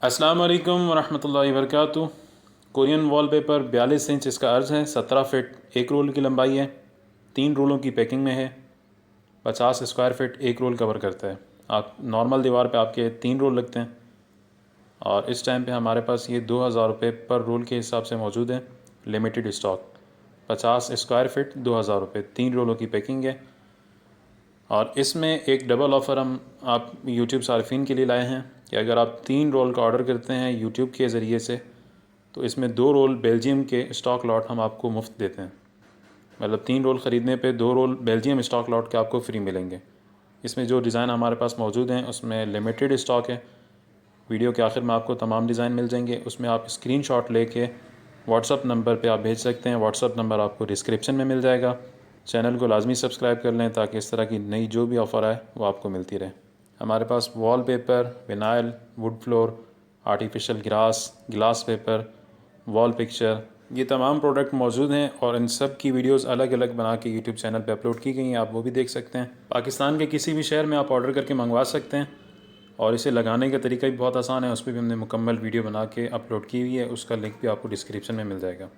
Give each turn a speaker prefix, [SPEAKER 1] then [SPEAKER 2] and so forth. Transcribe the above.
[SPEAKER 1] अस्सलाम वालेकुम वरहमतुल्लाहि वबरकातुहू। कोरियन वॉलपेपर 42 इंच इसका अर्ज़ है, 17 फ़िट एक रोल की लंबाई है, 3 रोलों की पैकिंग में है, 50 स्क्वायर फ़िट एक रोल कवर करता है। आप नॉर्मल दीवार पे आपके 3 रोल लगते हैं और इस टाइम पे हमारे पास ये 2000 रुपये पर रोल के हिसाब से मौजूद है। लिमिटेड स्टॉक 50 स्क्वायर फ़िट 2000 रुपये, 3 रोलों की पैकिंग है। और इसमें एक डबल ऑफ़र हम आप यूट्यूब सार्फिन के लिए लाए हैं कि अगर आप 3 रोल का ऑर्डर करते हैं यूट्यूब के ज़रिए से तो इसमें 2 रोल बेल्जियम के स्टॉक लॉट हम आपको मुफ्त देते हैं। मतलब 3 रोल ख़रीदने पे 2 रोल बेल्जियम स्टॉक लॉट के आपको फ्री मिलेंगे। इसमें जो डिज़ाइन हमारे पास मौजूद हैं उसमें लिमिटेड स्टॉक है। वीडियो के आखिर में आपको तमाम डिज़ाइन मिल जाएंगे। उसमें आप स्क्रीनशॉट लेके व्हाट्सअप नंबर पे आप भेज सकते हैं। व्हाट्सअप नंबर आपको डिस्क्रिप्शन में मिल जाएगा। चैनल को लाजमी सब्सक्राइब कर लें ताकि इस तरह की नई जो भी ऑफ़र आए वो आपको मिलती रहे। हमारे पास wallpaper, vinyl, wood floor, artificial glass paper, wall picture, ये तमाम प्रोडक्ट मौजूद हैं और इन सब की वीडियोस अलग अलग बना के यूट्यूब चैनल पे अपलोड की गई हैं। आप वो भी देख सकते हैं। पाकिस्तान के किसी भी शहर में आप ऑर्डर करके मंगवा सकते हैं और इसे लगाने का तरीका भी बहुत आसान है। उस पर भी हमने मुकम्मल वीडियो बना के अपलोड की हुई है। उसका लिंक भी आपको डिस्क्रिप्शन में मिल जाएगा।